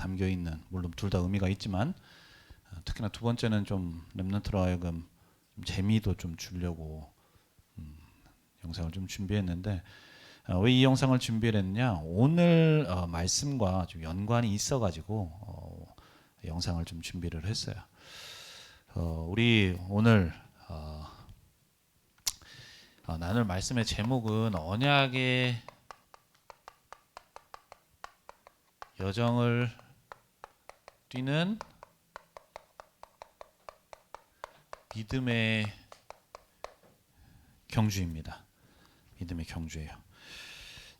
담겨 있는, 물론 둘 다 의미가 있지만 특히나 두 번째는 좀 렘넌트로 하여금 좀 재미도 좀 주려고 영상을 좀 준비했는데, 왜 이 영상을 준비를 했냐, 오늘 말씀과 좀 연관이 있어가지고 영상을 좀 준비를 했어요. 우리 오늘 나눌 말씀의 제목은 언약의 여정을 뛰는 믿음의 경주입니다. 믿음의 경주예요.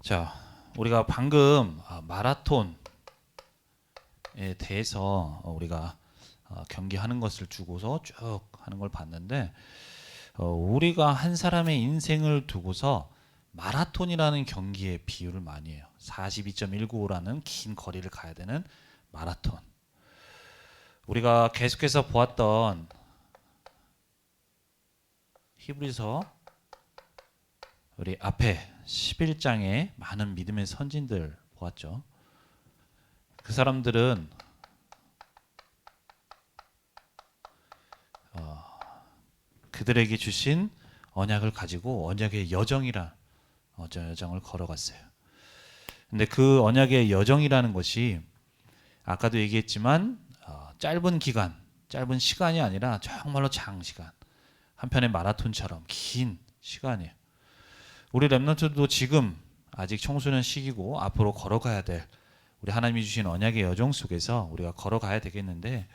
자, 우리가 방금 마라톤에 대해서 우리가 경기하는 것을 두고서 쭉 하는 걸 봤는데, 우리가 한 사람의 인생을 두고서 마라톤이라는 경기에 비유를 많이 해요. 42.195라는 긴 거리를 가야 되는 마라톤. 우리가 계속해서 보았던 히브리서 우리 앞에 11장에 많은 믿음의 선진들 보았죠. 그 사람들은 그들에게 주신 언약을 가지고 언약의 여정이란 여정을 걸어갔어요. 근데 그 언약의 여정이라는 것이 아까도 얘기했지만 짧은 기간, 짧은 시간이 아니라 정말로 장시간, 한편의 마라톤처럼 긴 시간이에요. 우리 렘넌트도 지금 아직 청소년 시기고 앞으로 걸어가야 될 우리 하나님이 주신 언약의 여정 속에서 우리가 걸어가야 되겠는데,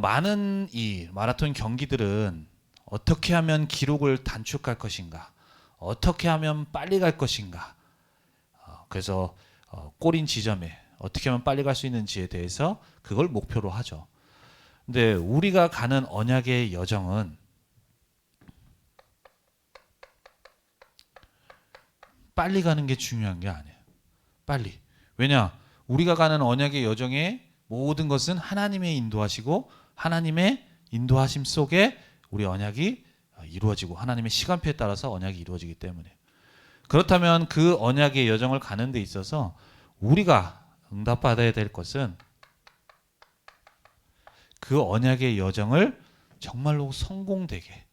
많은 이 마라톤 경기들은 어떻게 하면 기록을 단축할 것인가, 어떻게 하면 빨리 갈 것인가, 그래서 꼬린 지점에 어떻게 하면 빨리 갈 수 있는지에 대해서 그걸 목표로 하죠. 근데 우리가 가는 언약의 여정은 빨리 가는 게 중요한 게 아니에요. 빨리. 왜냐? 우리가 가는 언약의 여정에 모든 것은 하나님의 인도하시고 하나님의 인도하심 속에 우리 언약이 이루어지고 하나님의 시간표에 따라서 언약이 이루어지기 때문에. 그렇다면 그 언약의 여정을 가는 데 있어서 우리가 응답받아야 될 것은 그 언약의 여정을 정말로 성공되게,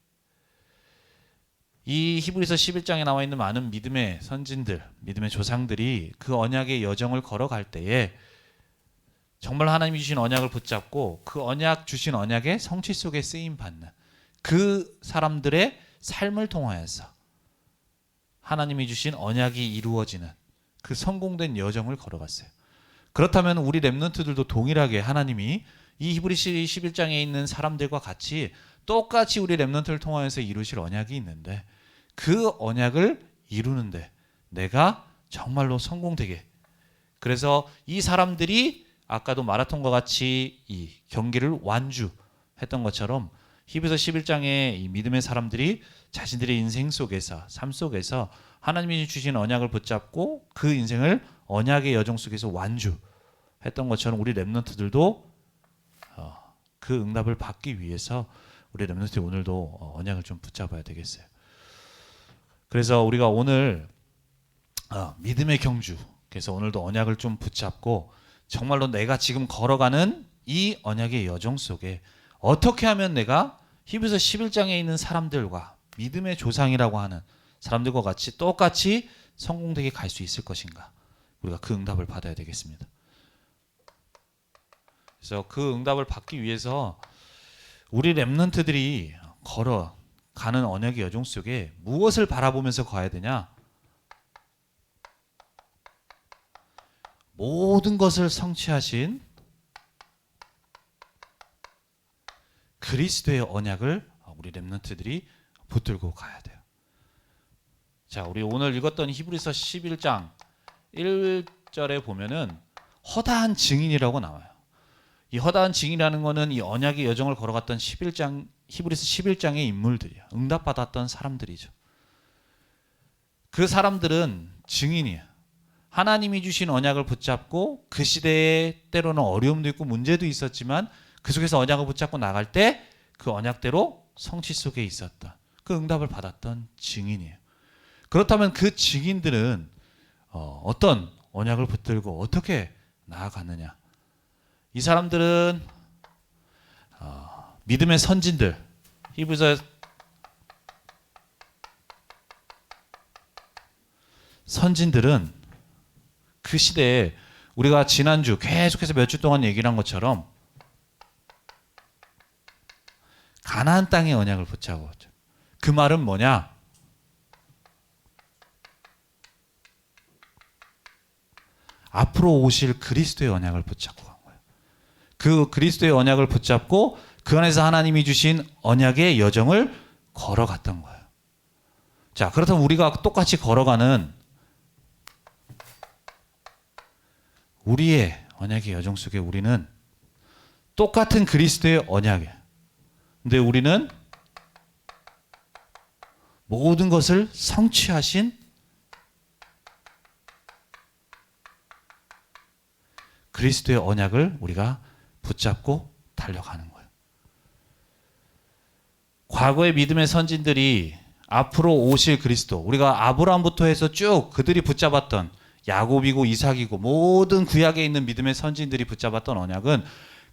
이 히브리서 11장에 나와 있는 많은 믿음의 선진들, 믿음의 조상들이 그 언약의 여정을 걸어갈 때에 정말 하나님이 주신 언약을 붙잡고 그 언약 주신 언약의 성취 속에 쓰임 받는 그 사람들의 삶을 통하여서 하나님이 주신 언약이 이루어지는 그 성공된 여정을 걸어갔어요. 그렇다면 우리 렘넌트들도 동일하게 하나님이 이 히브리서 11장에 있는 사람들과 같이 똑같이 우리 렘넌트를 통하여서 이루실 언약이 있는데, 그 언약을 이루는데 내가 정말로 성공되게, 그래서 이 사람들이 아까도 마라톤과 같이 이 경기를 완주했던 것처럼 히브리서 11장의 이 믿음의 사람들이 자신들의 인생 속에서, 삶 속에서 하나님이 주신 언약을 붙잡고 그 인생을 언약의 여정 속에서 완주했던 것처럼 우리 렘넌트들도 그 응답을 받기 위해서 우리 렘넌트 오늘도 언약을 좀 붙잡아야 되겠어요. 그래서 우리가 오늘 믿음의 경주, 그래서 오늘도 언약을 좀 붙잡고 정말로 내가 지금 걸어가는 이 언약의 여정 속에 어떻게 하면 내가 히브리서 11장에 있는 사람들과 믿음의 조상이라고 하는 사람들과 같이 똑같이 성공되게 갈 수 있을 것인가, 우리가 그 응답을 받아야 되겠습니다. 그래서 그 응답을 받기 위해서 우리 렘넌트들이 걸어가는 언약의 여정 속에 무엇을 바라보면서 가야 되냐? 모든 것을 성취하신 그리스도의 언약을 우리 렘넌트들이 붙들고 가야 돼요. 자, 우리 오늘 읽었던 히브리서 11장 1절에 보면은 허다한 증인이라고 나와요. 이 허다한 증인이라는 것은 이 언약의 여정을 걸어갔던 히브리서 11장의 인물들이야. 응답받았던 사람들이죠. 그 사람들은 증인이야. 하나님이 주신 언약을 붙잡고 그 시대에 때로는 어려움도 있고 문제도 있었지만 그 속에서 언약을 붙잡고 나갈 때 그 언약대로 성취 속에 있었던 그 응답을 받았던 증인이에요. 그렇다면 그 증인들은 어떤 언약을 붙들고 어떻게 나아갔느냐? 이 사람들은 믿음의 선진들, 히브리서 선진들은 그 시대에 우리가 지난주 계속해서 몇 주 동안 얘기를 한 것처럼 가나안 땅의 언약을 붙잡았죠. 그 말은 뭐냐? 앞으로 오실 그리스도의 언약을 붙잡고 간 거예요. 그 그리스도의 언약을 붙잡고 그 안에서 하나님이 주신 언약의 여정을 걸어갔던 거예요. 자, 그렇다면 우리가 똑같이 걸어가는 우리의 언약의 여정 속에 우리는 똑같은 그리스도의 언약이에요. 근데 우리는 모든 것을 성취하신 그리스도의 언약을 우리가 붙잡고 달려가는 거예요. 과거의 믿음의 선진들이 앞으로 오실 그리스도, 우리가 아브라함부터 해서 쭉 그들이 붙잡았던 야곱이고 이삭이고 모든 구약에 있는 믿음의 선진들이 붙잡았던 언약은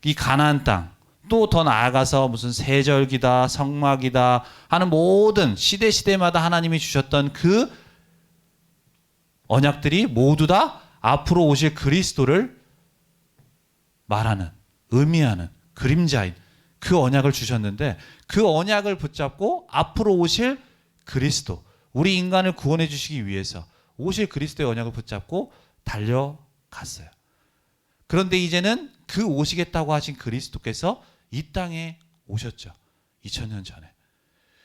이 가나안 땅, 또 더 나아가서 무슨 세절기다 성막이다 하는 모든 시대마다 하나님이 주셨던 그 언약들이 모두 다 앞으로 오실 그리스도를 말하는, 의미하는 그림자인 그 언약을 주셨는데, 그 언약을 붙잡고 앞으로 오실 그리스도, 우리 인간을 구원해 주시기 위해서 오실 그리스도의 언약을 붙잡고 달려갔어요. 그런데 이제는 그 오시겠다고 하신 그리스도께서 이 땅에 오셨죠. 2000년 전에.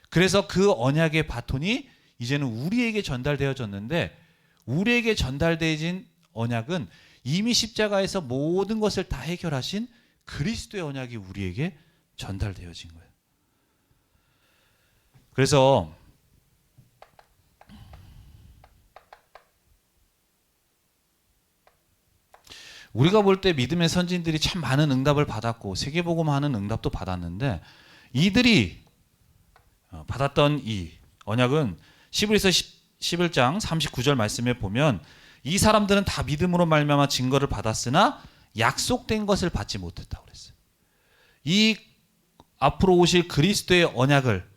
그래서 그 언약의 바톤이 이제는 우리에게 전달되어졌는데, 우리에게 전달되어진 언약은 이미 십자가에서 모든 것을 다 해결하신 그리스도의 언약이 우리에게 전달되어진 거예요. 그래서 우리가 볼 때 믿음의 선진들이 참 많은 응답을 받았고 세계복음하는 응답도 받았는데, 이들이 받았던 이 언약은 히브리서 11장 39절 말씀에 보면 이 사람들은 다 믿음으로 말미암아 증거를 받았으나 약속된 것을 받지 못했다고 그랬어요. 이 앞으로 오실 그리스도의 언약을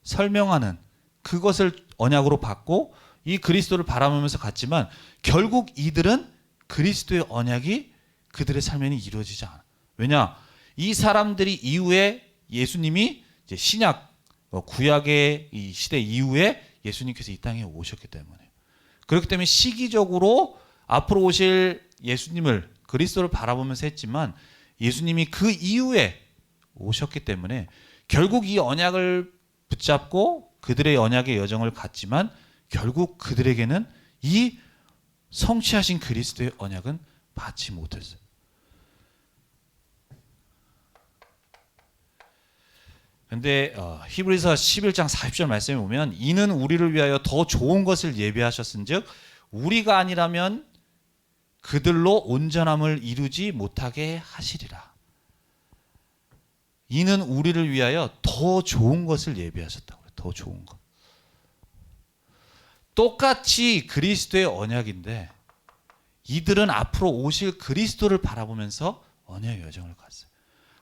설명하는 그것을 언약으로 받고 이 그리스도를 바라보면서 갔지만 결국 이들은 그리스도의 언약이 그들의 삶에는 이루어지지 않아. 왜냐? 이 사람들이 이후에 예수님이 이제 신약 구약의 이 시대 이후에 예수님께서 이 땅에 오셨기 때문에, 그렇기 때문에 시기적으로 앞으로 오실 예수님을 그리스도를 바라보면서 했지만 예수님이 그 이후에 오셨기 때문에 결국 이 언약을 붙잡고 그들의 언약의 여정을 갔지만 결국 그들에게는 이 성취하신 그리스도의 언약은 받지 못했어요. 그런데 히브리서 11장 40절 말씀에 보면 이는 우리를 위하여 더 좋은 것을 예비하셨은즉 우리가 아니라면 그들로 온전함을 이루지 못하게 하시리라. 이는 우리를 위하여 더 좋은 것을 예비하셨다고. 더 좋은 것. 똑같이 그리스도의 언약인데 이들은 앞으로 오실 그리스도를 바라보면서 언약의 여정을 갔어요.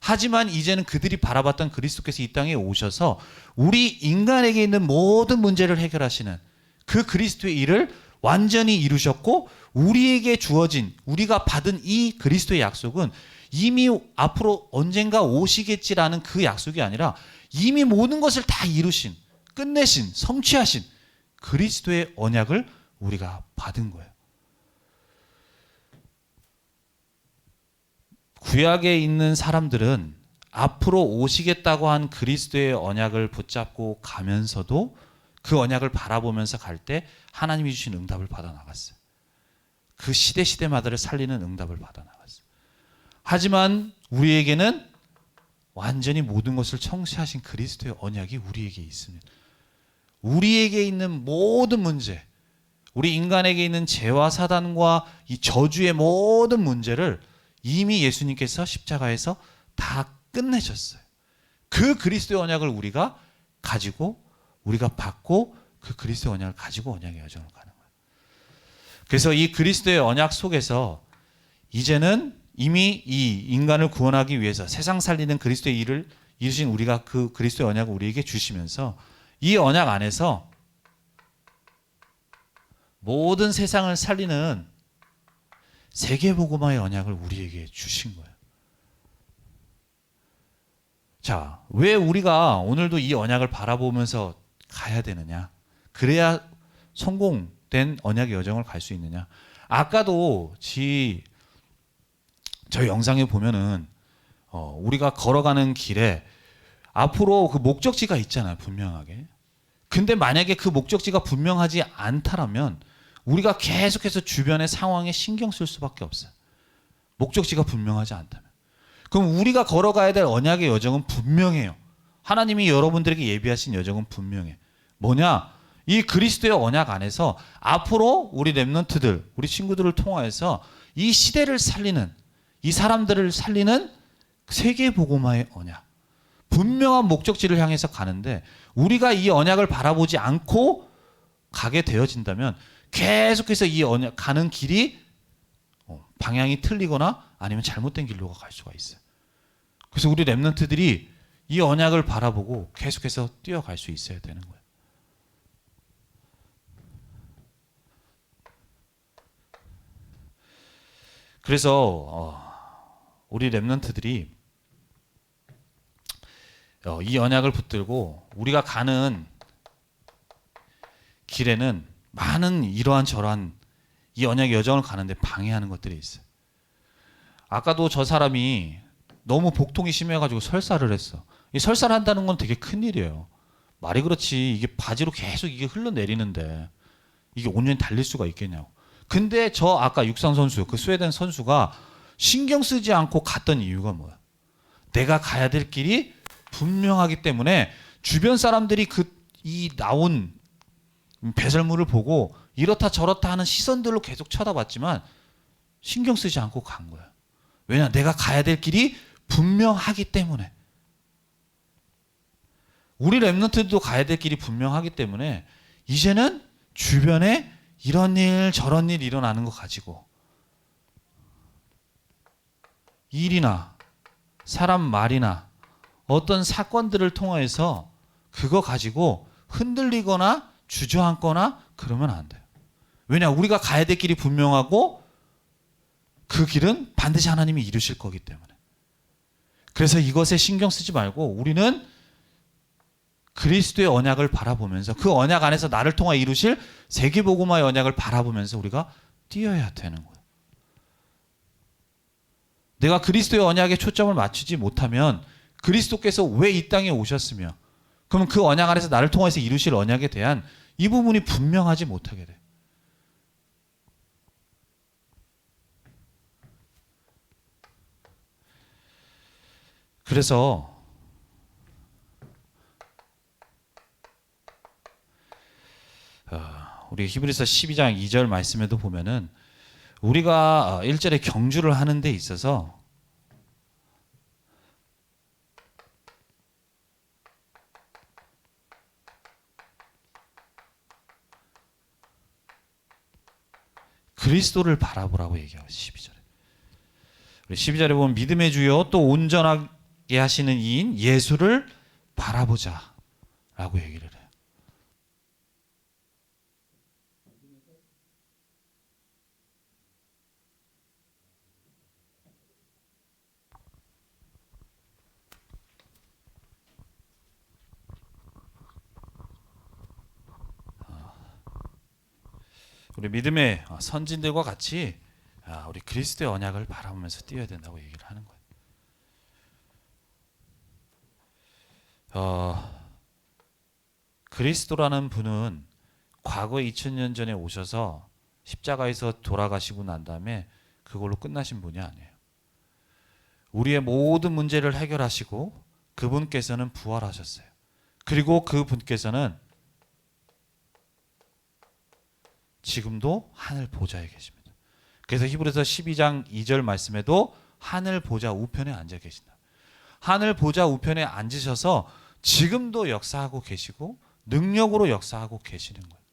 하지만 이제는 그들이 바라봤던 그리스도께서 이 땅에 오셔서 우리 인간에게 있는 모든 문제를 해결하시는 그 그리스도의 일을 완전히 이루셨고, 우리에게 주어진, 우리가 받은 이 그리스도의 약속은 이미 앞으로 언젠가 오시겠지라는 그 약속이 아니라 이미 모든 것을 다 이루신, 끝내신, 성취하신 그리스도의 언약을 우리가 받은 거예요. 구약에 있는 사람들은 앞으로 오시겠다고 한 그리스도의 언약을 붙잡고 가면서도 그 언약을 바라보면서 갈 때 하나님이 주신 응답을 받아 나갔어요. 그 시대마다를 살리는 응답을 받아 나갔어요. 하지만 우리에게는 완전히 모든 것을 성취하신 그리스도의 언약이 우리에게 있습니다. 우리에게 있는 모든 문제, 우리 인간에게 있는 죄와 사단과 이 저주의 모든 문제를 이미 예수님께서 십자가에서 다 끝내셨어요. 그 그리스도의 언약을 우리가 가지고, 우리가 받고 그 그리스도의 언약을 가지고 언약의 여정을 가는 거예요. 그래서 이 그리스도의 언약 속에서 이제는 이미 이 인간을 구원하기 위해서 세상 살리는 그리스도의 일을 이루신 우리가 그 그리스도의 언약을 우리에게 주시면서 이 언약 안에서 모든 세상을 살리는 세계복음화의 언약을 우리에게 주신 거예요. 자, 왜 우리가 오늘도 이 언약을 바라보면서 가야 되느냐? 그래야 성공된 언약의 여정을 갈 수 있느냐? 아까도 저 영상에 보면은 우리가 걸어가는 길에 앞으로 그 목적지가 있잖아요, 분명하게. 근데 만약에 그 목적지가 분명하지 않다라면 우리가 계속해서 주변의 상황에 신경 쓸 수밖에 없어요. 목적지가 분명하지 않다면. 그럼 우리가 걸어가야 될 언약의 여정은 분명해요. 하나님이 여러분들에게 예비하신 여정은 분명해. 뭐냐? 이 그리스도의 언약 안에서 앞으로 우리 렘넌트들, 우리 친구들을 통하여서 이 시대를 살리는, 이 사람들을 살리는 세계복음화의 언약. 분명한 목적지를 향해서 가는데 우리가 이 언약을 바라보지 않고 가게 되어진다면 계속해서 이 언약 가는 길이 방향이 틀리거나 아니면 잘못된 길로 갈 수가 있어요. 그래서 우리 렘넌트들이 이 언약을 바라보고 계속해서 뛰어갈 수 있어야 되는 거예요. 그래서 우리 렘넌트들이 이 언약을 붙들고 우리가 가는 길에는 많은 이러한 저러한 이 언약의 여정을 가는데 방해하는 것들이 있어요. 아까도 저 사람이 너무 복통이 심해가지고 설사를 했어. 이 설사를 한다는 건 되게 큰일이에요. 말이 그렇지 이게 바지로 계속 이게 흘러내리는데 이게 온전히 달릴 수가 있겠냐고. 근데 저 아까 육상 선수, 그 스웨덴 선수가 신경 쓰지 않고 갔던 이유가 뭐야? 내가 가야 될 길이 분명하기 때문에 주변 사람들이 이 나온 배설물을 보고 이렇다 저렇다 하는 시선들로 계속 쳐다봤지만 신경 쓰지 않고 간 거야. 왜냐? 내가 가야 될 길이 분명하기 때문에. 우리 렘넌트도 가야 될 길이 분명하기 때문에 이제는 주변에 이런 일 저런 일 일어나는 거 가지고 일이나 사람 말이나 어떤 사건들을 통해서 그거 가지고 흔들리거나 주저앉거나 그러면 안 돼요. 왜냐? 우리가 가야 될 길이 분명하고 그 길은 반드시 하나님이 이루실 거기 때문에. 그래서 이것에 신경 쓰지 말고 우리는 그리스도의 언약을 바라보면서 그 언약 안에서 나를 통해 이루실 세계복음화의 언약을 바라보면서 우리가 뛰어야 되는 거예요. 내가 그리스도의 언약에 초점을 맞추지 못하면 그리스도께서 왜 이 땅에 오셨으며 그러면 그 언약 안에서 나를 통해서 이루실 언약에 대한 이 부분이 분명하지 못하게 돼. 그래서 우리 히브리서 12장 2절 말씀에도 보면은 우리가 1절에 경주를 하는 데 있어서 그리스도를 바라보라고 얘기하고 12절에. 우리 12절에 보면 믿음의 주요 또 온전하게 하시는 이인 예수를 바라보자 라고 얘기를 해요. 우리 믿음의 선진들과 같이 우리 그리스도의 언약을 바라보면서 뛰어야 된다고 얘기를 하는 거예요. 그리스도라는 분은 과거에 2000년 전에 오셔서 십자가에서 돌아가시고 난 다음에 그걸로 끝나신 분이 아니에요. 우리의 모든 문제를 해결하시고 그분께서는 부활하셨어요. 그리고 그분께서는 지금도 하늘 보좌에 계십니다. 그래서 히브리서 12장 2절 말씀에도 하늘 보좌 우편에 앉아 계신다. 하늘 보좌 우편에 앉으셔서 지금도 역사하고 계시고 능력으로 역사하고 계시는 거예요.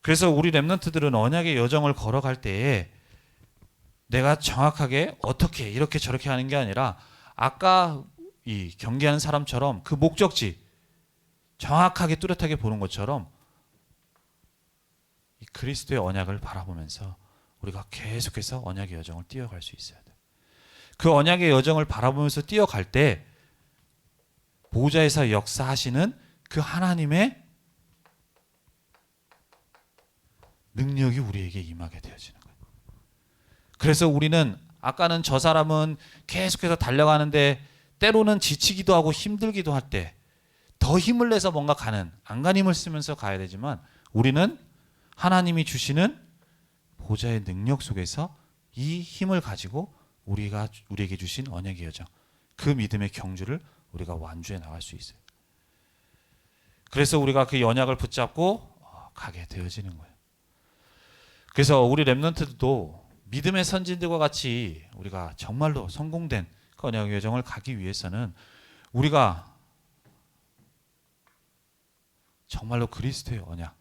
그래서 우리 렘넌트들은 언약의 여정을 걸어갈 때에 내가 정확하게 어떻게 이렇게 저렇게 하는 게 아니라 아까 이 경계하는 사람처럼 그 목적지 정확하게 뚜렷하게 보는 것처럼 이 그리스도의 언약을 바라보면서 우리가 계속해서 언약의 여정을 뛰어갈 수 있어야 돼. 그 언약의 여정을 바라보면서 뛰어갈 때 보호자에서 역사하시는 그 하나님의 능력이 우리에게 임하게 되어지는 거예요. 그래서 우리는 아까는 저 사람은 계속해서 달려가는데 때로는 지치기도 하고 힘들기도 할 때 더 힘을 내서 뭔가 가는 안간힘을 쓰면서 가야 되지만 우리는 하나님이 주시는 보좌의 능력 속에서 이 힘을 가지고 우리에게 주신 언약의 여정, 그 믿음의 경주를 우리가 완주해 나갈 수 있어요. 그래서 우리가 그 언약을 붙잡고 가게 되어지는 거예요. 그래서 우리 렘넌트들도 믿음의 선진들과 같이 우리가 정말로 성공된 그 언약의 여정을 가기 위해서는 우리가 정말로 그리스도의 언약,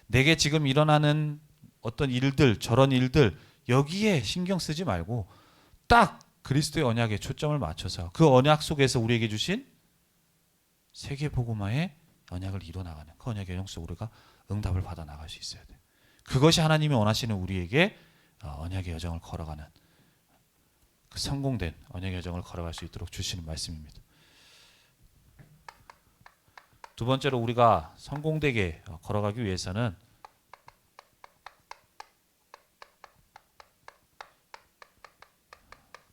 내게 지금 일어나는 어떤 일들, 저런 일들 여기에 신경 쓰지 말고 딱 그리스도의 언약에 초점을 맞춰서 그 언약 속에서 우리에게 주신 세계복음화의 언약을 이뤄나가는 그 언약의 여정 속에 우리가 응답을 받아 나갈 수 있어야 돼. 그것이 하나님이 원하시는 우리에게 언약의 여정을 걸어가는 그 성공된 언약의 여정을 걸어갈 수 있도록 주시는 말씀입니다. 두 번째로 우리가 성공되게 걸어가기 위해서는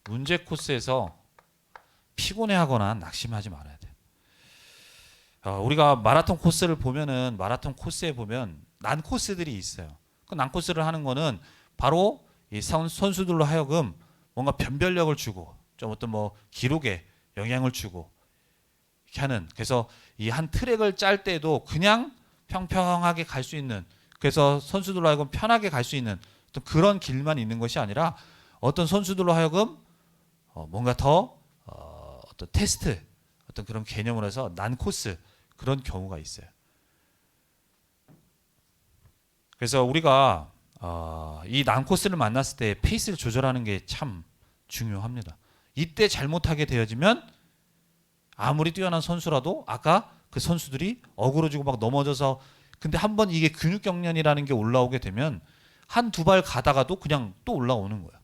문제 코스에서 피곤해하거나 낙심하지 말아야 돼. 우리가 마라톤 코스를 보면은 마라톤 코스에 보면 난 코스들이 있어요. 그 난 코스를 하는 거는 바로 이 선수들로 하여금 뭔가 변별력을 주고 좀 어떤 뭐 기록에 영향을 주고 이렇게 하는, 그래서 이 한 트랙을 짤 때도 그냥 평평하게 갈 수 있는, 그래서 선수들로 하여금 편하게 갈 수 있는 어떤 그런 길만 있는 것이 아니라 어떤 선수들로 하여금 뭔가 더 어떤 테스트, 어떤 그런 개념으로 해서 난 코스, 그런 경우가 있어요. 그래서 우리가 이 난 코스를 만났을 때 페이스를 조절하는 게 참 중요합니다. 이때 잘못하게 되어지면 아무리 뛰어난 선수라도 아까 그 선수들이 어그러지고 막 넘어져서, 근데 한번 이게 근육 경련이라는 게 올라오게 되면 한 두 발 가다가도 그냥 또 올라오는 거야.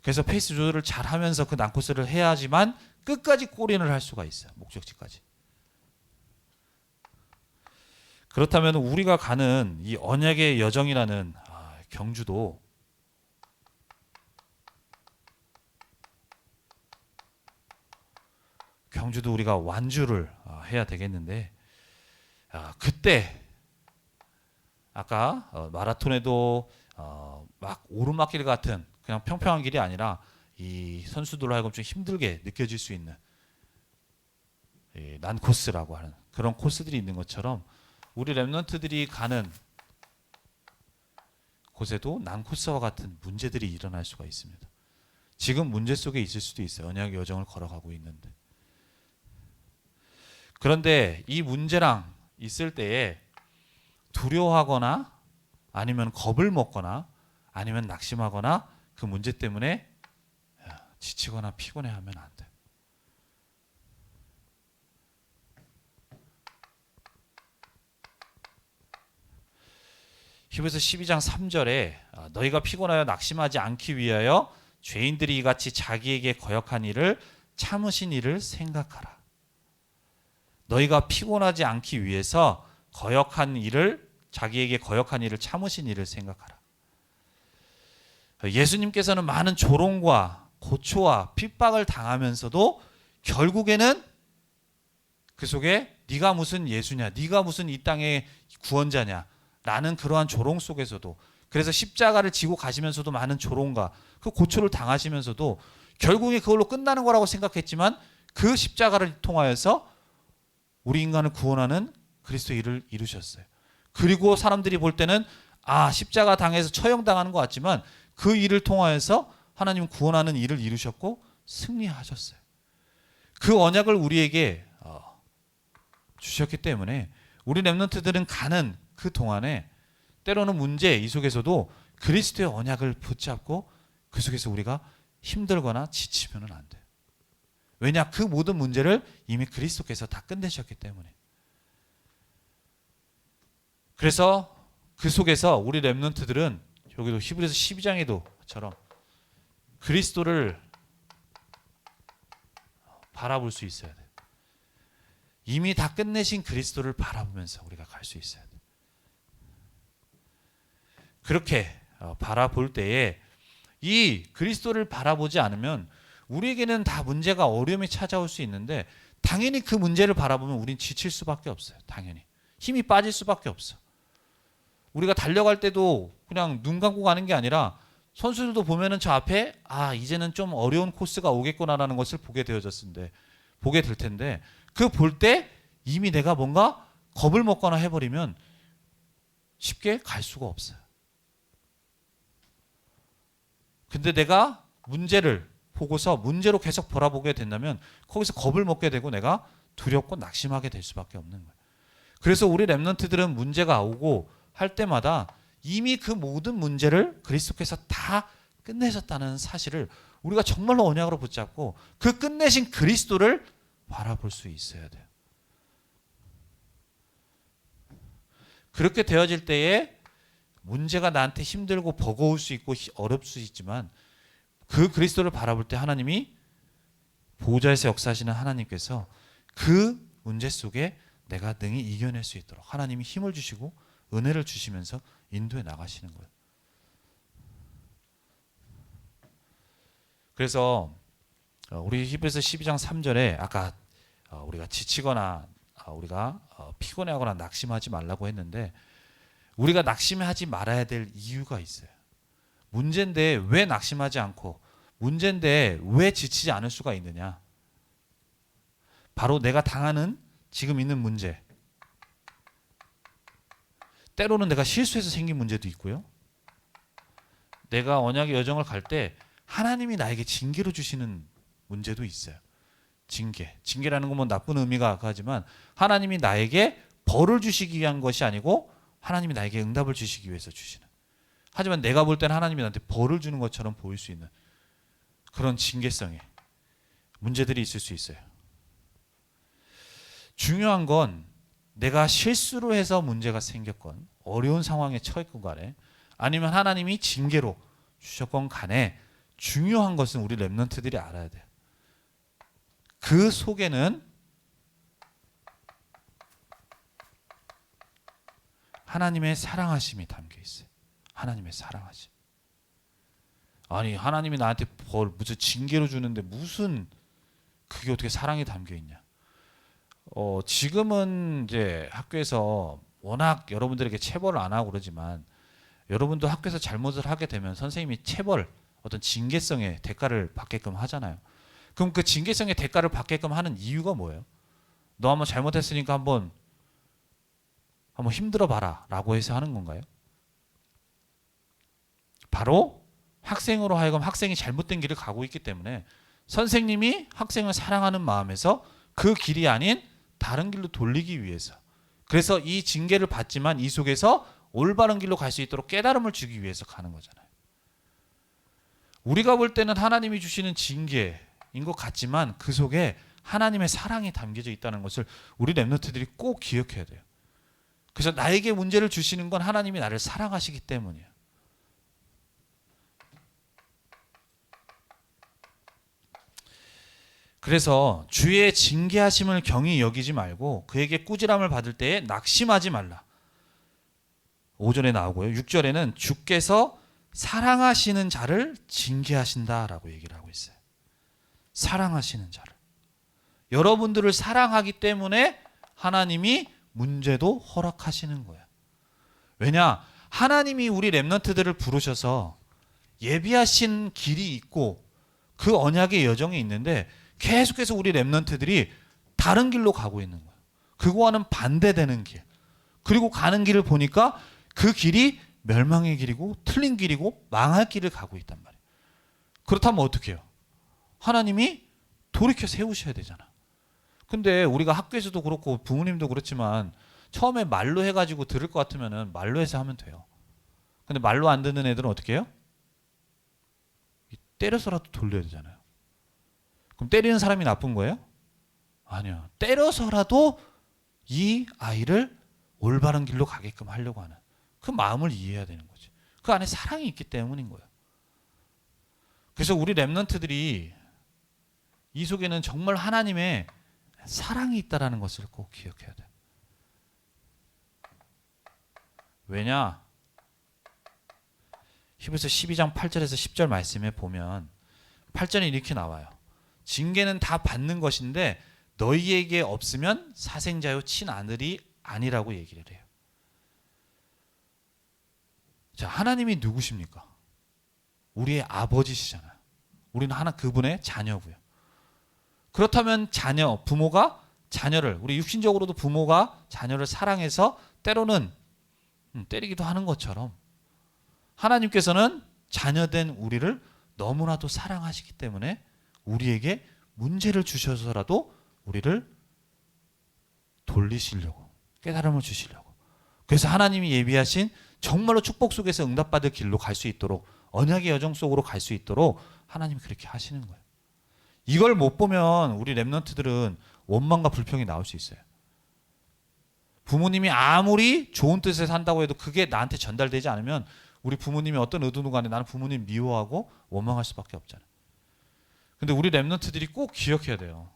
그래서 페이스 조절을 잘 하면서 그 난 코스를 해야지만 끝까지 골인을 할 수가 있어요. 목적지까지. 그렇다면 우리가 가는 이 언약의 여정이라는 경주도 우리가 완주를 해야 되겠는데, 그때 아까 마라톤에도 막 오르막길 같은 그냥 평평한 길이 아니라 이 선수들로 하여금 좀 힘들게 느껴질 수 있는 난 코스라고 하는 그런 코스들이 있는 것처럼 우리 렘넌트들이 가는 곳에도 난 코스와 같은 문제들이 일어날 수가 있습니다. 지금 문제 속에 있을 수도 있어요. 언약의 여정을 걸어가고 있는데. 그런데 이 문제랑 있을 때에 두려워하거나 아니면 겁을 먹거나 아니면 낙심하거나 그 문제 때문에 지치거나 피곤해하면 안 돼. 히브리서 12장 3절에 너희가 피곤하여 낙심하지 않기 위하여 죄인들이 이같이 자기에게 거역한 일을 참으신 이를 생각하라. 너희가 피곤하지 않기 위해서 자기에게 거역한 일을 참으신 이를 생각하라. 예수님께서는 많은 조롱과 고초와 핍박을 당하면서도 결국에는 그 속에 네가 무슨 예수냐, 네가 무슨 이 땅의 구원자냐 라는 그러한 조롱 속에서도, 그래서 십자가를 지고 가시면서도 많은 조롱과 그 고초를 당하시면서도 결국에 그걸로 끝나는 거라고 생각했지만 그 십자가를 통하여서 우리 인간을 구원하는 그리스도의 일을 이루셨어요. 그리고 사람들이 볼 때는 십자가 당해서 처형당하는 것 같지만 그 일을 통하여서 하나님 구원하는 일을 이루셨고 승리하셨어요. 그 언약을 우리에게 주셨기 때문에 우리 렘넌트들은 가는 그 동안에 때로는 문제 이 속에서도 그리스도의 언약을 붙잡고 그 속에서 우리가 힘들거나 지치면은 안 돼요. 왜냐? 그 모든 문제를 이미 그리스도께서 다 끝내셨기 때문에. 그래서 그 속에서 우리 렘넌트들은 여기도 히브리서 12장에도처럼 그리스도를 바라볼 수 있어야 돼요. 이미 다 끝내신 그리스도를 바라보면서 우리가 갈 수 있어야 돼요. 그렇게 바라볼 때에 이 그리스도를 바라보지 않으면 우리에게는 다 문제가 어려움이 찾아올 수 있는데 당연히 그 문제를 바라보면 우린 지칠 수밖에 없어요. 당연히 힘이 빠질 수밖에 없어. 우리가 달려갈 때도 그냥 눈 감고 가는 게 아니라 선수들도 보면은 저 앞에 이제는 좀 어려운 코스가 오겠구나라는 것을 보게 될 텐데 그 볼 때 이미 내가 뭔가 겁을 먹거나 해버리면 쉽게 갈 수가 없어요. 근데 내가 문제를 보고서 문제로 계속 바라보게 된다면 거기서 겁을 먹게 되고 내가 두렵고 낙심하게 될 수밖에 없는 거예요. 그래서 우리 렘넌트들은 문제가 오고 할 때마다 이미 그 모든 문제를 그리스도께서 다 끝내셨다는 사실을 우리가 정말로 언약으로 붙잡고 그 끝내신 그리스도를 바라볼 수 있어야 돼요. 그렇게 되어질 때에 문제가 나한테 힘들고 버거울 수 있고 어렵을 수 있지만 그 그리스도를 바라볼 때 하나님이 보호자에서 역사하시는 하나님께서 그 문제 속에 내가 능히 이겨낼 수 있도록 하나님이 힘을 주시고 은혜를 주시면서 인도해 나가시는 거예요. 그래서 우리 히브리서 12장 3절에 아까 우리가 지치거나 우리가 피곤해하거나 낙심하지 말라고 했는데 우리가 낙심하지 말아야 될 이유가 있어요. 문제인데 왜 낙심하지 않고 문제인데 왜 지치지 않을 수가 있느냐? 바로 내가 당하는 지금 있는 문제. 때로는 내가 실수해서 생긴 문제도 있고요. 내가 언약의 여정을 갈 때 하나님이 나에게 징계로 주시는 문제도 있어요. 징계라는 건 뭐 나쁜 의미가 하지만 하나님이 나에게 벌을 주시기 위한 것이 아니고 하나님이 나에게 응답을 주시기 위해서 주시는. 하지만 내가 볼 때는 하나님이 나한테 벌을 주는 것처럼 보일 수 있는 그런 징계성의 문제들이 있을 수 있어요. 중요한 건 내가 실수로 해서 문제가 생겼건 어려운 상황에 처했건 간에 아니면 하나님이 징계로 주셨건 간에 중요한 것은 우리 렘넌트들이 알아야 돼요. 그 속에는 하나님의 사랑하심이 담겨 있어요. 하나님의 사랑하심. 아니 하나님이 나한테 무슨 징계로 주는데 무슨 그게 어떻게 사랑이 담겨 있냐? 지금은 이제 학교에서 워낙 여러분들에게 체벌을 안 하고 그러지만 여러분도 학교에서 잘못을 하게 되면 선생님이 체벌 어떤 징계성의 대가를 받게끔 하잖아요. 그럼 그 징계성의 대가를 받게끔 하는 이유가 뭐예요? 너 한번 잘못했으니까 한번 힘들어 봐라 라고 해서 하는 건가요? 바로 학생으로 하여금 학생이 잘못된 길을 가고 있기 때문에 선생님이 학생을 사랑하는 마음에서 그 길이 아닌 다른 길로 돌리기 위해서, 그래서 이 징계를 받지만 이 속에서 올바른 길로 갈 수 있도록 깨달음을 주기 위해서 가는 거잖아요. 우리가 볼 때는 하나님이 주시는 징계인 것 같지만 그 속에 하나님의 사랑이 담겨져 있다는 것을 우리 렘넌트들이 꼭 기억해야 돼요. 그래서 나에게 문제를 주시는 건 하나님이 나를 사랑하시기 때문이에요. 그래서 주의 징계하심을 경히 여기지 말고 그에게 꾸지람을 받을 때에 낙심하지 말라. 5절에 나오고요. 6절에는 주께서 사랑하시는 자를 징계하신다라고 얘기를 하고 있어요. 사랑하시는 자를. 여러분들을 사랑하기 때문에 하나님이 문제도 허락하시는 거예요. 왜냐? 하나님이 우리 렘넌트들을 부르셔서 예비하신 길이 있고 그 언약의 여정이 있는데 계속해서 우리 렘넌트들이 다른 길로 가고 있는 거예요. 그거와는 반대되는 길. 그리고 가는 길을 보니까 그 길이 멸망의 길이고 틀린 길이고 망할 길을 가고 있단 말이에요. 그렇다면 어떻게 해요? 하나님이 돌이켜 세우셔야 되잖아. 근데 우리가 학교에서도 그렇고 부모님도 그렇지만 처음에 말로 해가지고 들을 것 같으면 말로 해서 하면 돼요. 근데 말로 안 듣는 애들은 어떻게 해요? 때려서라도 돌려야 되잖아요. 그럼 때리는 사람이 나쁜 거예요? 아니요. 때려서라도 이 아이를 올바른 길로 가게끔 하려고 하는 그 마음을 이해해야 되는 거지. 그 안에 사랑이 있기 때문인 거예요. 그래서 우리 렘넌트들이 이 속에는 정말 하나님의 사랑이 있다라는 것을 꼭 기억해야 돼. 왜냐? 히브리서 12장 8절에서 10절 말씀에 보면 8절에 이렇게 나와요. 징계는 다 받는 것인데 너희에게 없으면 사생자요 친아들이 아니라고 얘기를 해요. 자, 하나님이 누구십니까? 우리의 아버지시잖아요. 우리는 하나 그분의 자녀고요. 그렇다면 자녀, 부모가 자녀를, 우리 육신적으로도 부모가 자녀를 사랑해서 때로는 때리기도 하는 것처럼 하나님께서는 자녀된 우리를 너무나도 사랑하시기 때문에 우리에게 문제를 주셔서라도 우리를 돌리시려고, 깨달음을 주시려고. 그래서 하나님이 예비하신 정말로 축복 속에서 응답받을 길로 갈 수 있도록, 언약의 여정 속으로 갈 수 있도록 하나님이 그렇게 하시는 거예요. 이걸 못 보면 우리 렘넌트들은 원망과 불평이 나올 수 있어요. 부모님이 아무리 좋은 뜻에 산다고 해도 그게 나한테 전달되지 않으면 우리 부모님이 어떤 의도든 간에 나는 부모님 미워하고 원망할 수밖에 없잖아요. 근데 우리 렘넌트들이 꼭 기억해야 돼요.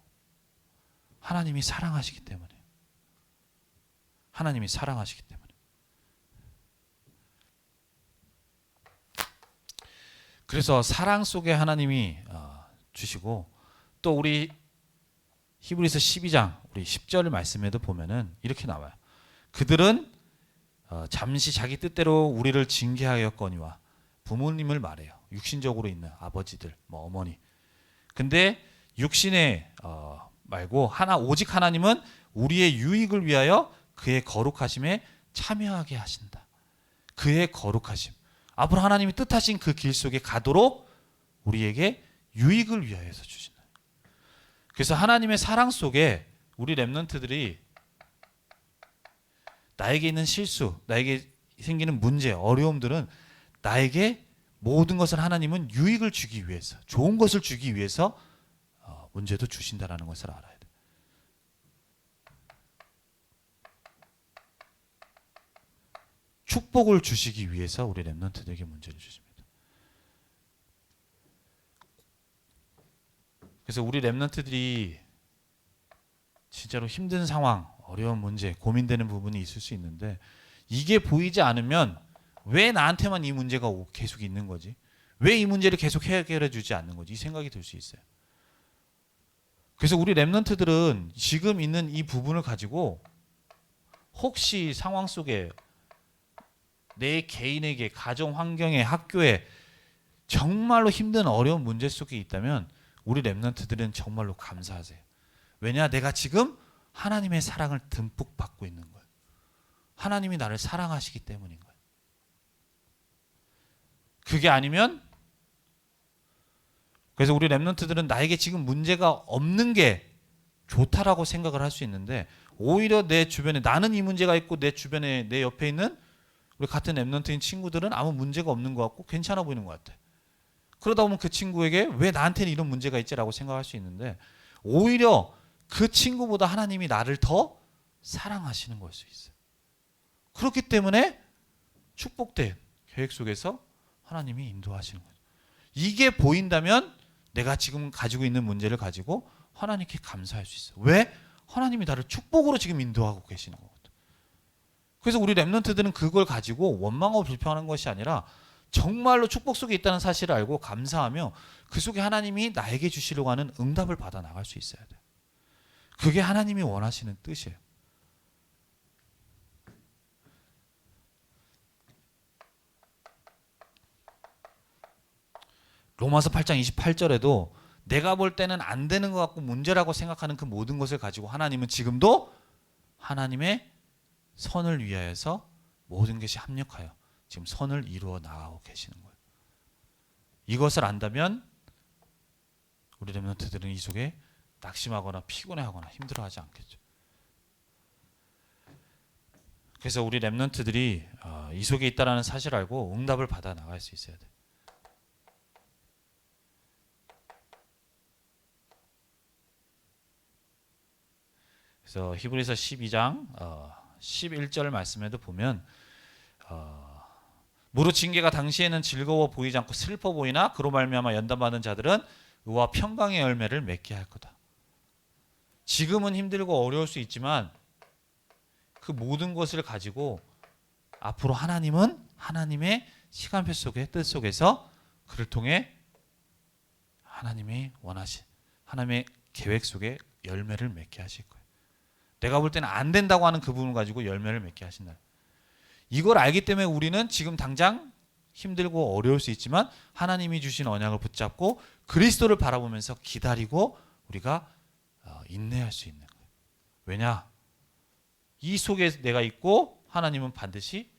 하나님이 사랑하시기 때문에. 하나님이 사랑하시기 때문에. 그래서 사랑 속에 하나님이 주시고, 또 우리 히브리서 12장 우리 10절 말씀에도 보면은 이렇게 나와요. 그들은 잠시 자기 뜻대로 우리를 징계하였거니와, 부모님을 말해요. 육신적으로 있는 아버지들, 뭐 어머니. 근데 육신에 말고 오직 하나님은 우리의 유익을 위하여 그의 거룩하심에 참여하게 하신다. 그의 거룩하심. 앞으로 하나님이 뜻하신 그 길 속에 가도록 우리에게 유익을 위하여서 주신다. 그래서 하나님의 사랑 속에 우리 렘넌트들이 나에게 있는 실수, 나에게 생기는 문제, 어려움들은 나에게 모든 것을 하나님은 유익을 주기 위해서, 좋은 것을 주기 위해서 문제도 주신다라는 것을 알아야 돼. 축복을 주시기 위해서 우리 렘넌트들에게 문제를 주십니다. 그래서 우리 렘넌트들이 진짜로 힘든 상황, 어려운 문제, 고민되는 부분이 있을 수 있는데, 이게 보이지 않으면 왜 나한테만 이 문제가 계속 있는 거지? 왜 이 문제를 계속 해결해 주지 않는 거지? 이 생각이 들 수 있어요. 그래서 우리 렘넌트들은 지금 있는 이 부분을 가지고 혹시 상황 속에 내 개인에게, 가정 환경에, 학교에 정말로 힘든 어려운 문제 속에 있다면 우리 렘넌트들은 정말로 감사하세요. 왜냐? 내가 지금 하나님의 사랑을 듬뿍 받고 있는 거예요. 하나님이 나를 사랑하시기 때문인 거예요. 그게 아니면, 그래서 우리 렘넌트들은 나에게 지금 문제가 없는 게 좋다라고 생각을 할 수 있는데, 오히려 내 주변에 나는 이 문제가 있고 내 주변에 내 옆에 있는 우리 같은 렘넌트인 친구들은 아무 문제가 없는 것 같고 괜찮아 보이는 것 같아. 그러다 보면 그 친구에게 왜 나한테는 이런 문제가 있지라고 생각할 수 있는데, 오히려 그 친구보다 하나님이 나를 더 사랑하시는 걸 수 있어요. 그렇기 때문에 축복된 계획 속에서 하나님이 인도하시는 거죠. 이게 보인다면 내가 지금 가지고 있는 문제를 가지고 하나님께 감사할 수 있어요. 왜? 하나님이 나를 축복으로 지금 인도하고 계시는 거거든. 그래서 우리 렘넌트들은 그걸 가지고 원망하고 불평하는 것이 아니라 정말로 축복 속에 있다는 사실을 알고 감사하며 그 속에 하나님이 나에게 주시려고 하는 응답을 받아 나갈 수 있어야 돼요. 그게 하나님이 원하시는 뜻이에요. 로마서 8장 28절에도 내가 볼 때는 안 되는 것 같고 문제라고 생각하는 그 모든 것을 가지고 하나님은 지금도 하나님의 선을 위하여서 모든 것이 합력하여 지금 선을 이루어 나가고 계시는 거예요. 이것을 안다면 우리 렘넌트들은 이 속에 낙심하거나 피곤해하거나 힘들어하지 않겠죠. 그래서 우리 렘넌트들이 이 속에 있다라는 사실을 알고 응답을 받아 나갈 수 있어야 돼. 그래서 히브리서 12장 11절 말씀에도 보면 무릇 징계가 당시에는 즐거워 보이지 않고 슬퍼 보이나 그로 말미암아 연단받은 자들은 의와 평강의 열매를 맺게 할 거다. 지금은 힘들고 어려울 수 있지만 그 모든 것을 가지고 앞으로 하나님은 하나님의 시간표 속에 뜻 속에서 그를 통해 하나님의 원하신 하나님의 계획 속에 열매를 맺게 하실 거예요. 내가 볼 때는 안 된다고 하는 그 부분을 가지고 열매를 맺게 하신다. 이걸 알기 때문에 우리는 지금 당장 힘들고 어려울 수 있지만 하나님이 주신 언약을 붙잡고 그리스도를 바라보면서 기다리고 우리가 인내할 수 있는 거예요. 왜냐? 이 속에 내가 있고 하나님은 반드시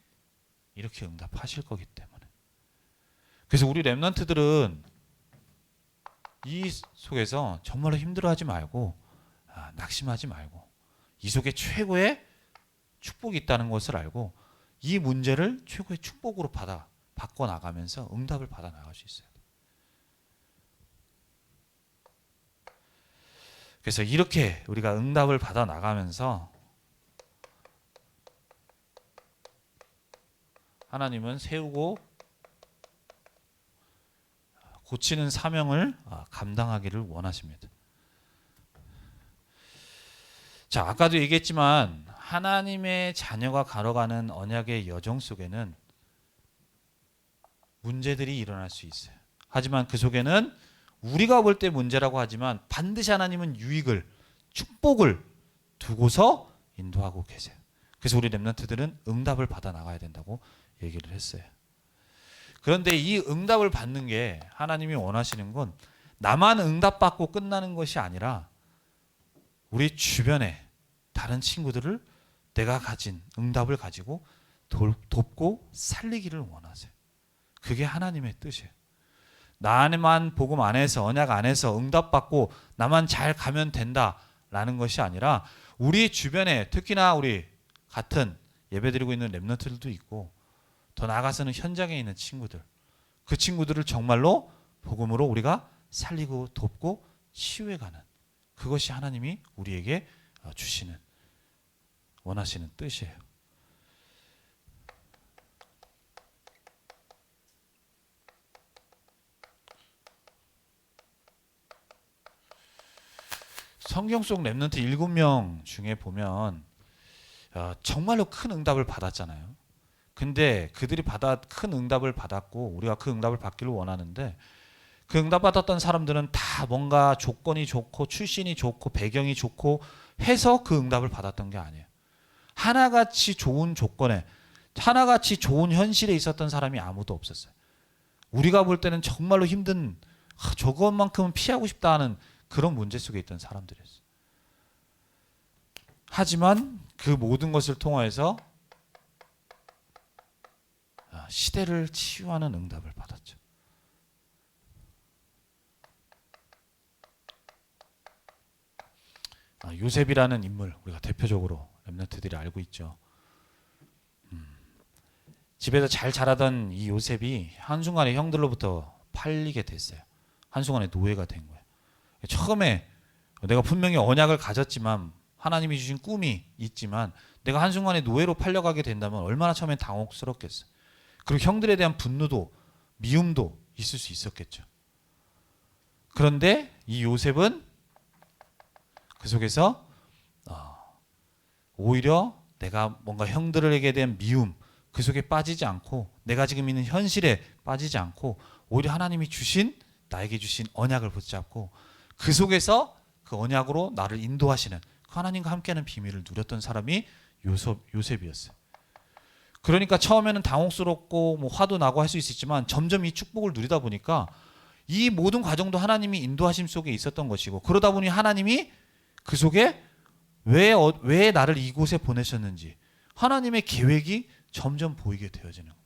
이렇게 응답하실 거기 때문에. 그래서 우리 렘넌트들은 이 속에서 정말로 힘들어하지 말고 낙심하지 말고 이 속에 최고의 축복이 있다는 것을 알고 이 문제를 최고의 축복으로 바꿔 나가면서 응답을 받아 나갈 수 있어요. 그래서 이렇게 우리가 응답을 받아 나가면서 하나님은 세우고 고치는 사명을 감당하기를 원하십니다. 자, 아까도 얘기했지만 하나님의 자녀가 걸어가는 언약의 여정 속에는 문제들이 일어날 수 있어요. 하지만 그 속에는 우리가 볼 때 문제라고 하지만 반드시 하나님은 유익을, 축복을 두고서 인도하고 계세요. 그래서 우리 렘넌트들은 응답을 받아 나가야 된다고 얘기를 했어요. 그런데 이 응답을 받는 게 하나님이 원하시는 건 나만 응답받고 끝나는 것이 아니라 우리 주변에 다른 친구들을 내가 가진 응답을 가지고 돕고 살리기를 원하세요. 그게 하나님의 뜻이에요. 나만 복음 안에서 언약 안에서 응답받고 나만 잘 가면 된다라는 것이 아니라 우리 주변에 특히나 우리 같은 예배드리고 있는 렘넌트들도 있고 더 나아가서는 현장에 있는 친구들, 그 친구들을 정말로 복음으로 우리가 살리고 돕고 치유해가는 그것이 하나님이 우리에게 주시는 원하시는 뜻이에요. 성경 속 렘넌트 7명 중에 보면 정말로 큰 응답을 받았잖아요. 근데 그들이 큰 응답을 받았고 우리가 그 응답을 받기를 원하는데 그 응답 받았던 사람들은 다 뭔가 조건이 좋고 출신이 좋고 배경이 좋고 해서 그 응답을 받았던 게 아니에요. 하나같이 좋은 조건에 하나같이 좋은 현실에 있었던 사람이 아무도 없었어요. 우리가 볼 때는 정말로 힘든 저것만큼은 피하고 싶다 하는 그런 문제 속에 있던 사람들이었어요. 하지만 그 모든 것을 통하여서 시대를 치유하는 응답을 받았죠. 요셉이라는 인물 우리가 대표적으로 렘넌트들이 알고 있죠. 집에서 잘 자라던 이 요셉이 한순간에 형들로부터 팔리게 됐어요. 한순간에 노예가 된 거예요. 처음에 내가 분명히 언약을 가졌지만 하나님이 주신 꿈이 있지만 내가 한순간에 노예로 팔려가게 된다면 얼마나 처음엔 당혹스럽겠어요. 그리고 형들에 대한 분노도 미움도 있을 수 있었겠죠. 그런데 이 요셉은 그 속에서 오히려 내가 뭔가 형들에게 대한 미움 그 속에 빠지지 않고 내가 지금 있는 현실에 빠지지 않고 오히려 하나님이 주신 나에게 주신 언약을 붙잡고 그 속에서 그 언약으로 나를 인도하시는 그 하나님과 함께하는 비밀을 누렸던 사람이 요셉이었어요. 그러니까 처음에는 당혹스럽고 화도 나고 할 수 있었지만 점점 이 축복을 누리다 보니까 이 모든 과정도 하나님이 인도하심 속에 있었던 것이고 그러다 보니 하나님이 그 속에 왜 나를 이곳에 보내셨는지 하나님의 계획이 점점 보이게 되어지는 거예요.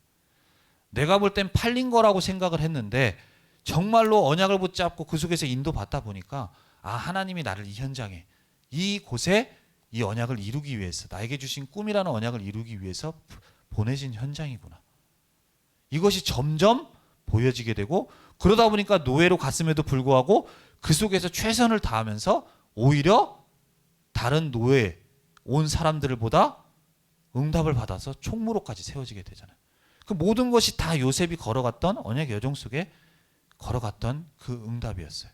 내가 볼 땐 팔린 거라고 생각을 했는데 정말로 언약을 붙잡고 그 속에서 인도받다 보니까 하나님이 나를 이 현장에 이곳에 이 언약을 이루기 위해서, 나에게 주신 꿈이라는 언약을 이루기 위해서 보내진 현장이구나. 이것이 점점 보여지게 되고, 그러다 보니까 노예로 갔음에도 불구하고 그 속에서 최선을 다하면서 오히려 다른 노예 온 사람들보다 응답을 받아서 총무로까지 세워지게 되잖아요. 그 모든 것이 다 요셉이 걸어갔던 언약의 여정 속에 걸어갔던 그 응답이었어요.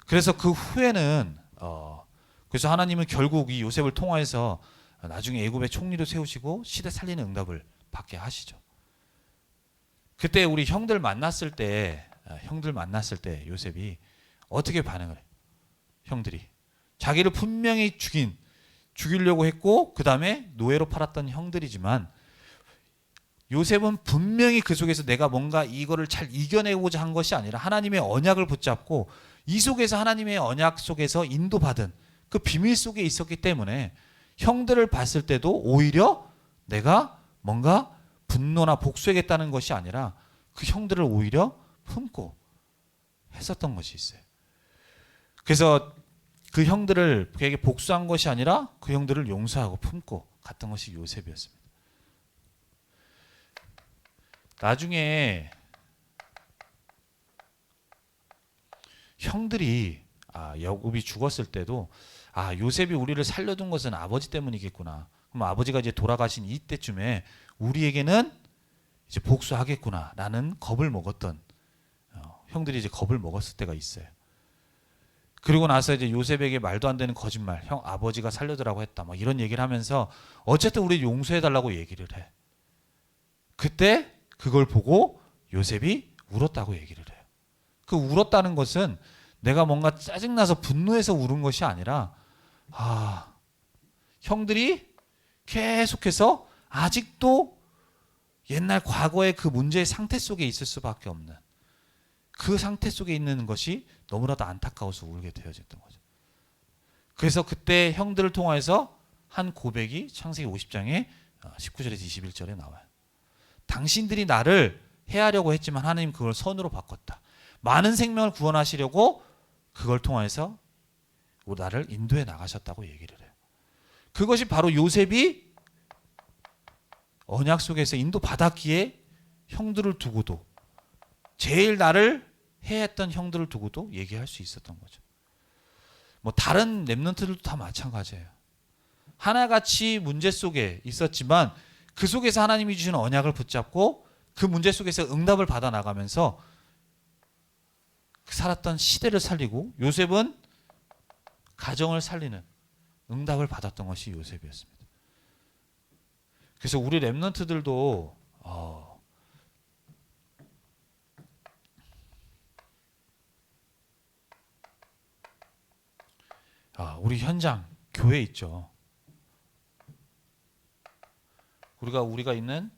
그래서 그 후에는 그래서 하나님은 결국 이 요셉을 통하여서 나중에 애굽의 총리도 세우시고 시대 살리는 응답을 받게 하시죠. 그때 우리 형들 만났을 때 요셉이 어떻게 반응을 해요? 형들이 자기를 분명히 죽이려고 했고, 그 다음에 노예로 팔았던 형들이지만, 요셉은 분명히 그 속에서 내가 뭔가 이거를 잘 이겨내고자 한 것이 아니라 하나님의 언약을 붙잡고 이 속에서 하나님의 언약 속에서 인도받은 그 비밀 속에 있었기 때문에 형들을 봤을 때도 오히려 내가 뭔가 분노나 복수하겠다는 것이 아니라 그 형들을 오히려 품고 했었던 것이 있어요. 그래서 그 형들을 그에게 복수한 것이 아니라 그 형들을 용서하고 품고 갔던 것이 요셉이었습니다. 나중에 형들이 야곱이 죽었을 때도 요셉이 우리를 살려둔 것은 아버지 때문이겠구나. 그럼 아버지가 이제 돌아가신 이때쯤에 우리에게는 이제 복수하겠구나라는 겁을 먹었던 형들이 이제 겁을 먹었을 때가 있어요. 그리고 나서 이제 요셉에게 말도 안 되는 거짓말, 형 아버지가 살려두라고 했다, 뭐 이런 얘기를 하면서 어쨌든 우리 용서해달라고 얘기를 해. 그때 그걸 보고 요셉이 울었다고 얘기를 해요. 그 울었다는 것은 내가 뭔가 짜증나서 분노해서 울은 것이 아니라 형들이 계속해서 아직도 옛날 과거의 그 문제의 상태 속에 있을 수밖에 없는 그 상태 속에 있는 것이 너무나도 안타까워서 울게 되어졌던 거죠. 그래서 그때 형들을 통해서 한 고백이 창세기 50장에 19절에서 21절에 나와요. 당신들이 나를 해하려고 했지만 하나님 그걸 선으로 바꿨다. 많은 생명을 구원하시려고 그걸 통해서 나를 인도해 나가셨다고 얘기를 해요. 그것이 바로 요셉이 언약 속에서 인도받았기에 형들을 두고도, 제일 나를 해했던 형들을 두고도 얘기할 수 있었던 거죠. 뭐 다른 렘넌트들도 다 마찬가지예요. 하나같이 문제 속에 있었지만 그 속에서 하나님이 주신 언약을 붙잡고 그 문제 속에서 응답을 받아 나가면서 살았던 시대를 살리고, 요셉은 가정을 살리는 응답을 받았던 것이 요셉이었습니다. 그래서 우리 렘넌트들도 우리 현장 교회 있죠. 우리가 있는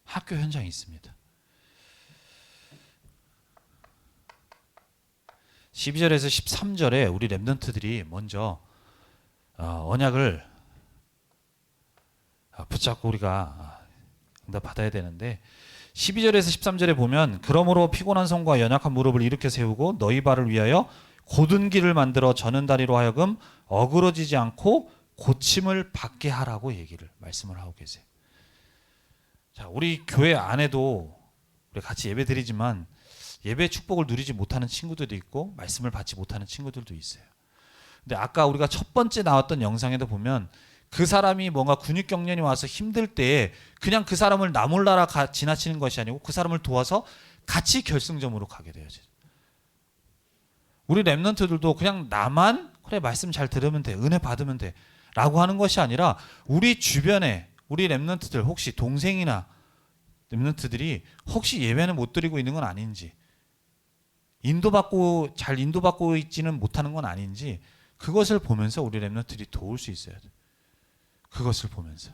학교 현장이 있습니다. 12절에서 13절에 우리 렘넌트들이 먼저 언약을 붙잡고 우리가 응답 받아야 되는데, 12절에서 13절에 보면 그러므로 피곤한 손과 연약한 무릎을 일으켜 세우고 너희 발을 위하여 곧은 길을 만들어 저는 다리로 하여금 어그러지지 않고 고침을 받게 하라고 말씀을 하고 계세요. 자, 우리 교회 안에도 우리 같이 예배 드리지만 예배 축복을 누리지 못하는 친구들도 있고 말씀을 받지 못하는 친구들도 있어요. 근데 아까 우리가 첫 번째 나왔던 영상에도 보면 그 사람이 뭔가 근육 경련이 와서 힘들 때에 그냥 그 사람을 나 몰라라 지나치는 것이 아니고 그 사람을 도와서 같이 결승점으로 가게 되어져요. 우리 렘넌트들도 그냥 나만 그래 말씀 잘 들으면 돼, 은혜 받으면 돼 라고 하는 것이 아니라 우리 주변에 우리 렘넌트들, 혹시 동생이나 렘넌트들이 혹시 예배는 못 드리고 있는 건 아닌지, 잘 인도받고 있지는 못하는 건 아닌지, 그것을 보면서 우리 렘넌트들이 도울 수 있어야 돼. 그것을 보면서.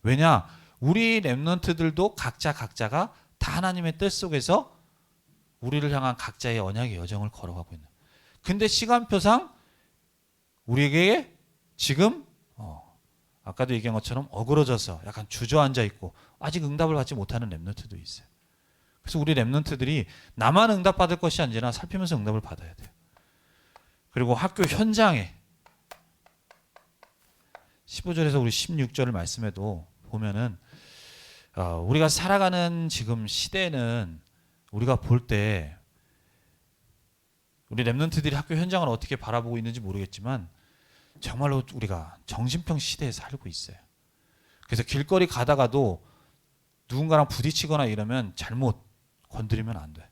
왜냐? 우리 렘넌트들도 각자가 다 하나님의 뜻 속에서 우리를 향한 각자의 언약의 여정을 걸어가고 있는. 근데 시간표상 우리에게 지금 아까도 얘기한 것처럼 어그러져서 약간 주저앉아 있고 아직 응답을 받지 못하는 렘넌트도 있어요. 그래서 우리 렘넌트들이 나만 응답받을 것이 아니라 살피면서 응답을 받아야 돼요. 그리고 학교 현장에 15절에서 우리 16절 말씀에도 보면은 우리가 살아가는 지금 시대는 우리가 볼 때 우리 렘넌트들이 학교 현장을 어떻게 바라보고 있는지 모르겠지만 정말로 우리가 정신병 시대에 살고 있어요. 그래서 길거리 가다가도 누군가랑 부딪히거나 이러면 잘못 건드리면 안 돼.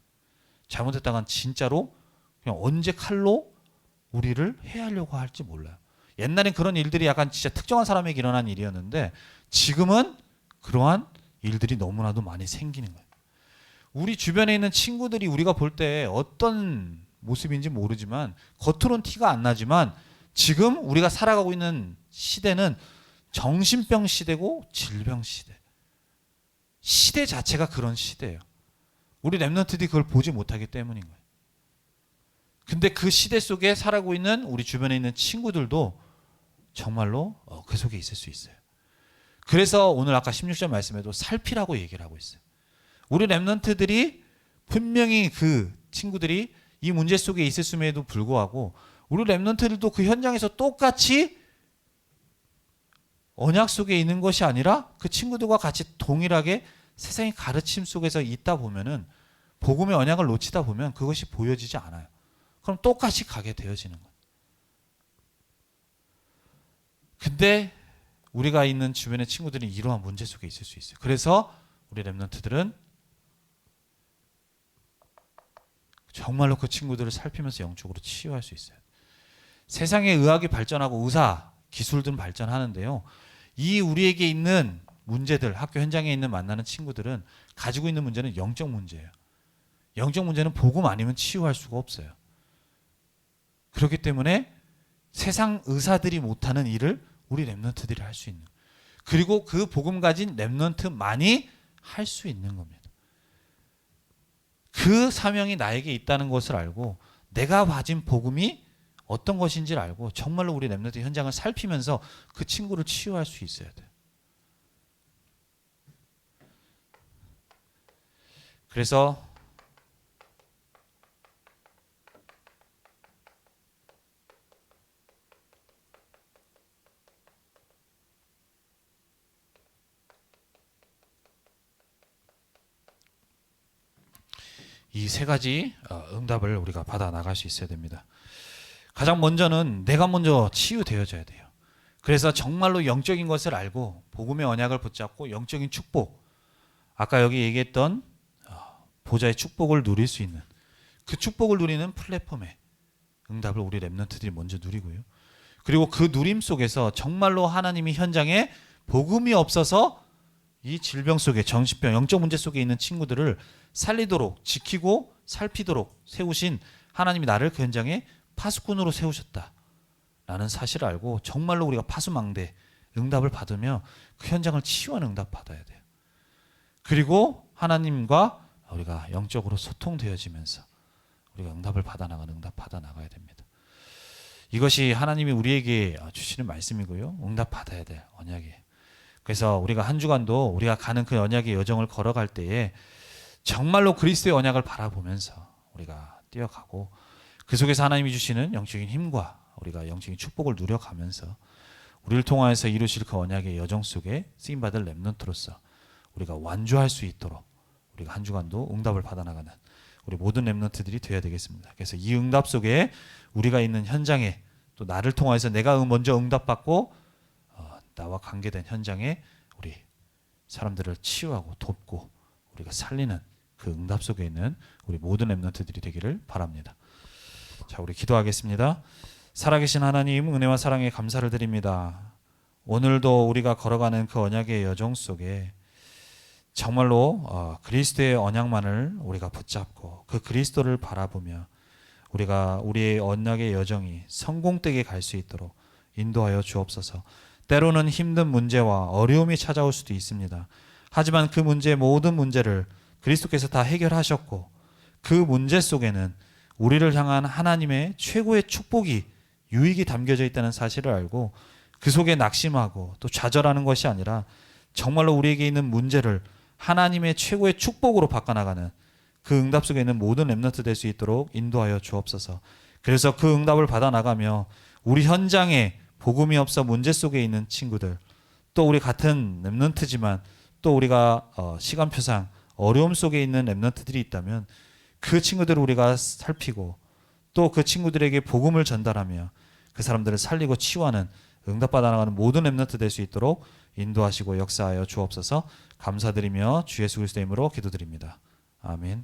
잘못했다간 진짜로 그냥 언제 칼로 우리를 해하려고 할지 몰라요. 옛날엔 그런 일들이 약간 진짜 특정한 사람에게 일어난 일이었는데 지금은 그러한 일들이 너무나도 많이 생기는 거예요. 우리 주변에 있는 친구들이 우리가 볼 때 어떤 모습인지 모르지만 겉으로는 티가 안 나지만 지금 우리가 살아가고 있는 시대는 정신병 시대고 질병 시대. 시대 자체가 그런 시대예요. 우리 렘넌트들이 그걸 보지 못하기 때문인 거예요. 근데 그 시대 속에 살아가고 있는 우리 주변에 있는 친구들도 정말로 그 속에 있을 수 있어요. 그래서 오늘 아까 16절 말씀에도 살피라고 얘기를 하고 있어요. 우리 렘넌트들이 분명히 그 친구들이 이 문제 속에 있었음에도 불구하고 우리 렘넌트들도 그 현장에서 똑같이 언약 속에 있는 것이 아니라 그 친구들과 같이 동일하게 세상의 가르침 속에서 있다 보면은 복음의 언약을 놓치다 보면 그것이 보여지지 않아요. 그럼 똑같이 가게 되어지는 거예요. 근데 우리가 있는 주변의 친구들이 이러한 문제 속에 있을 수 있어요. 그래서 우리 렘넌트들은 정말로 그 친구들을 살피면서 영적으로 치유할 수 있어요. 세상의 의학이 발전하고 의사 기술들은 발전하는데요. 이 우리에게 있는 문제들, 학교 현장에 있는 만나는 친구들은 가지고 있는 문제는 영적 문제예요. 영적 문제는 복음 아니면 치유할 수가 없어요. 그렇기 때문에 세상 의사들이 못하는 일을 우리 렘넌트들이 할 수 있는, 그리고 그 복음 가진 렘넌트만이 할 수 있는 겁니다. 그 사명이 나에게 있다는 것을 알고 내가 가진 복음이 어떤 것인지를 알고 정말로 우리 렘넌트 현장을 살피면서 그 친구를 치유할 수 있어야 돼요. 그래서 이 세 가지 응답을 우리가 받아 나갈 수 있어야 됩니다. 가장 먼저는 내가 먼저 치유되어져야 돼요. 그래서 정말로 영적인 것을 알고 복음의 언약을 붙잡고 영적인 축복, 아까 여기 얘기했던 보좌의 축복을 누릴 수 있는 그 축복을 누리는 플랫폼에 응답을 우리 렘넌트들이 먼저 누리고요. 그리고 그 누림 속에서 정말로 하나님이 현장에 복음이 없어서 이 질병 속에, 정신병, 영적 문제 속에 있는 친구들을 살리도록, 지키고 살피도록 세우신 하나님이 나를 그 현장에 파수꾼으로 세우셨다라는 사실을 알고 정말로 우리가 파수망대 응답을 받으며 그 현장을 치유하는 응답 받아야 돼요. 그리고 하나님과 우리가 영적으로 소통되어지면서 우리가 응답을 받아나가는, 응답 받아나가야 됩니다. 이것이 하나님이 우리에게 주시는 말씀이고요. 응답 받아야 돼, 언약에. 그래서 우리가 한 주간도 우리가 가는 그 언약의 여정을 걸어갈 때에 정말로 그리스도의 언약을 바라보면서 우리가 뛰어가고 그 속에서 하나님이 주시는 영적인 힘과 우리가 영적인 축복을 누려가면서 우리를 통하여서 이루실 그 언약의 여정 속에 쓰임받을 렘넌트로서 우리가 완주할 수 있도록 우리가 한 주간도 응답을 받아나가는 우리 모든 렘넌트들이 되어야 되겠습니다. 그래서 이 응답 속에 우리가 있는 현장에 또 나를 통하여서 내가 먼저 응답받고 나와 관계된 현장에 우리 사람들을 치유하고 돕고 우리가 살리는 그 응답 속에 있는 우리 모든 렘넌트들이 되기를 바랍니다. 자, 우리 기도하겠습니다. 살아계신 하나님, 은혜와 사랑에 감사를 드립니다. 오늘도 우리가 걸어가는 그 언약의 여정 속에 정말로 그리스도의 언약만을 우리가 붙잡고 그 그리스도를 바라보며 우리가 우리의 언약의 여정이 성공되게 갈 수 있도록 인도하여 주옵소서. 때로는 힘든 문제와 어려움이 찾아올 수도 있습니다. 하지만 그 모든 문제를 그리스도께서 다 해결하셨고 그 문제 속에는 우리를 향한 하나님의 최고의 축복이, 유익이 담겨져 있다는 사실을 알고 그 속에 낙심하고 또 좌절하는 것이 아니라 정말로 우리에게 있는 문제를 하나님의 최고의 축복으로 바꿔나가는 그 응답 속에 있는 모든 렘넌트 될 수 있도록 인도하여 주옵소서. 그래서 그 응답을 받아 나가며 우리 현장에 복음이 없어 문제 속에 있는 친구들, 또 우리 같은 렘넌트지만 또 우리가 시간표상 어려움 속에 있는 렘넌트들이 있다면 그 친구들을 우리가 살피고 또 그 친구들에게 복음을 전달하며 그 사람들을 살리고 치유하는 응답받아 나가는 모든 렘넌트 될 수 있도록 인도하시고 역사하여 주옵소서. 감사드리며 주 예수 그리스도의 이름으로 기도드립니다. 아멘.